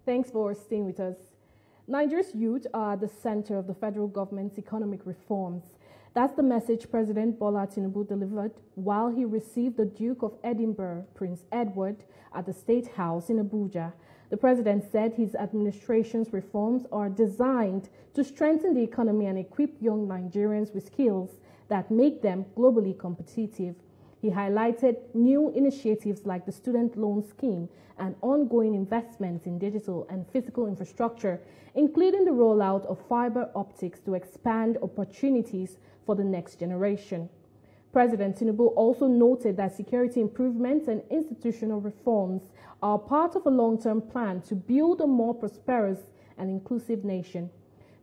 Thanks for staying with us. Nigeria's youth are at the center of the federal government's economic reforms. That's the message President Bola Tinubu delivered while he received the Duke of Edinburgh, Prince Edward, at the State House in Abuja. The president said his administration's reforms are designed to strengthen the economy and equip young Nigerians with skills that make them globally competitive. He highlighted new initiatives like the student loan scheme and ongoing investments in digital and physical infrastructure, including the rollout of fiber optics to expand opportunities for the next generation. President Tinubu also noted that security improvements and institutional reforms are part of a long-term plan to build a more prosperous and inclusive nation.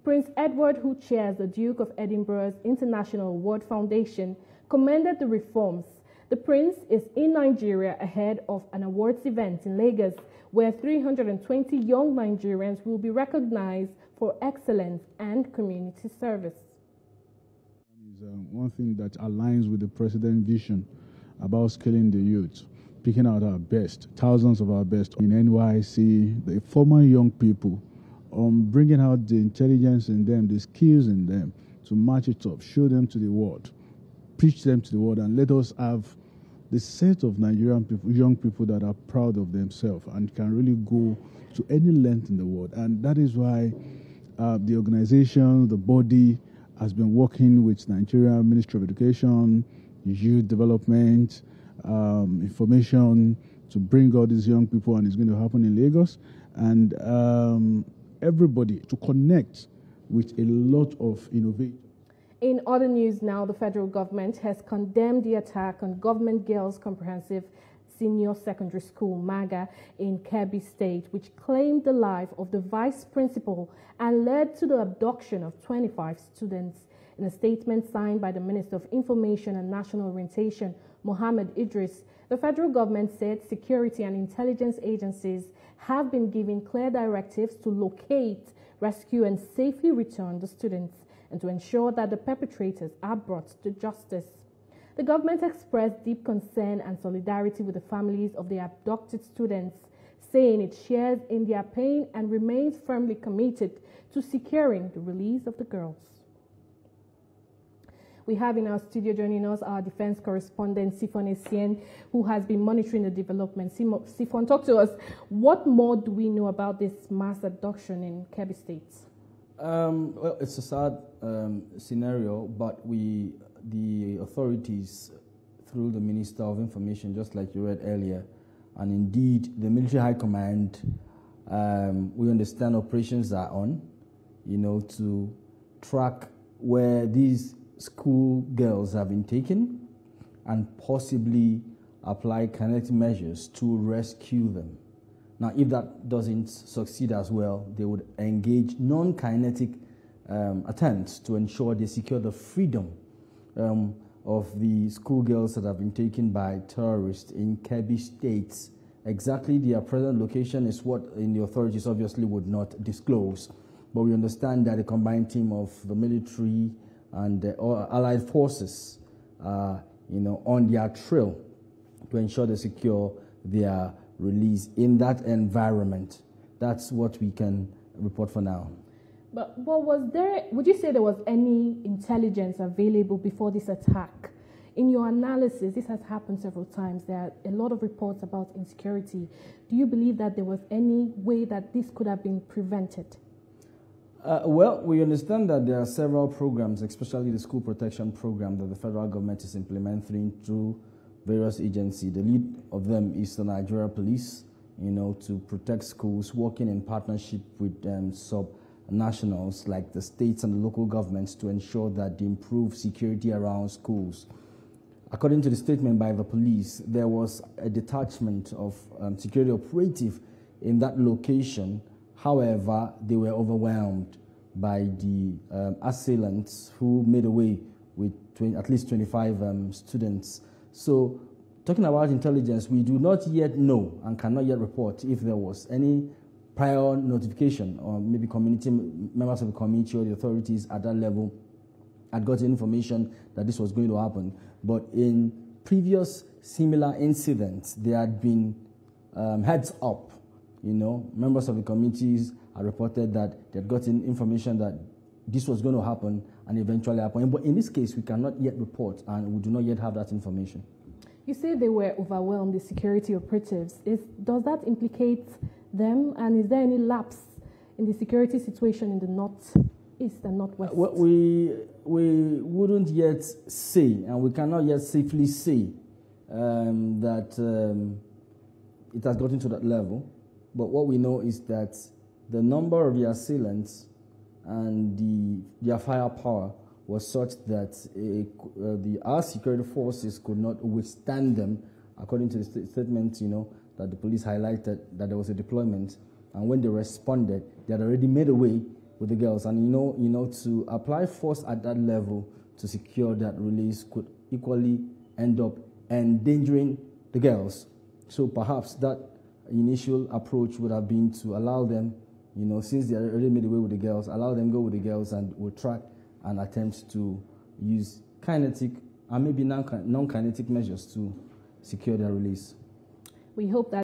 Prince Edward, who chairs the Duke of Edinburgh's International Award Foundation, commended the reforms. The prince is in Nigeria ahead of an awards event in Lagos, where 320 young Nigerians will be recognized for excellence and community service. One thing that aligns with the president's vision about scaling the youth, picking out our best, thousands of our best in NYC, the former young people, bringing out the intelligence in them, the skills in them, to match it up, show them to the world, preach them to the world, and let us have the set of Nigerian people, young people that are proud of themselves and can really go to any length in the world. And that is why the organization, the body, has been working with Nigeria Ministry of Education, Youth Development, information to bring all these young people, and it's going to happen in Lagos, and everybody to connect with a lot of innovation. In other news now, the federal government has condemned the attack on Government Girls Comprehensive Senior Secondary School, MAGA, in Kebbi State, which claimed the life of the vice principal and led to the abduction of 25 students. In a statement signed by the Minister of Information and National Orientation, Mohammed Idris, the federal government said security and intelligence agencies have been given clear directives to locate, rescue, and safely return the students, and to ensure that the perpetrators are brought to justice. The government expressed deep concern and solidarity with the families of the abducted students, saying it shares in their pain and remains firmly committed to securing the release of the girls. We have in our studio joining us our defense correspondent, Sifon Essien, who has been monitoring the development. Sifon, talk to us. What more do we know about this mass abduction in Kebbi State? Well, it's a sad scenario, but the authorities, through the Minister of Information, just like you read earlier, and indeed the Military High Command, we understand operations are on, to track where these school girls have been taken and possibly apply kinetic measures to rescue them. Now, if that doesn't succeed as well, they would engage non-kinetic attempts to ensure they secure the freedom of the schoolgirls that have been taken by terrorists in Kebbi State. Exactly their present location is what the authorities obviously would not disclose. But we understand that a combined team of the military and the allied forces are on their trail to ensure they secure their release in that environment. That's what we can report for now. But would you say there was any intelligence available before this attack? In your analysis, this has happened several times. There are a lot of reports about insecurity. Do you believe that there was any way that this could have been prevented? Well, we understand that there are several programs, especially the school protection program that the federal government is implementing through various agencies. The lead of them is the Nigeria Police, to protect schools, working in partnership with sub-nationals like the states and the local governments to ensure that they improve security around schools. According to the statement by the police, there was a detachment of security operative in that location. However, they were overwhelmed by the assailants who made away with at least 25 students. So, talking about intelligence, we do not yet know and cannot yet report if there was any prior notification or maybe community members of the community or the authorities at that level had gotten information that this was going to happen. But in previous similar incidents, there had been heads up You know, members of the committees are reported that they had gotten information that this was going to happen and eventually happened. But in this case, we cannot yet report and we do not yet have that information. You say they were overwhelmed, the security operatives. Does that implicate them? And is there any lapse in the security situation in the northeast and northwest? We wouldn't yet say, and we cannot yet safely say that it has gotten to that level. But what we know is that the number of the assailants and their firepower was such that our security forces could not withstand them, according to the statement, you know, that the police highlighted that there was a deployment. And when they responded, they had already made away with the girls. And you know, to apply force at that level to secure that release could equally end up endangering the girls. So perhaps that initial approach would have been to allow them, you know, since they already made away with the girls, allow them go with the girls and we'll track and attempt to use kinetic and maybe non-kinetic measures to secure their release. We hope that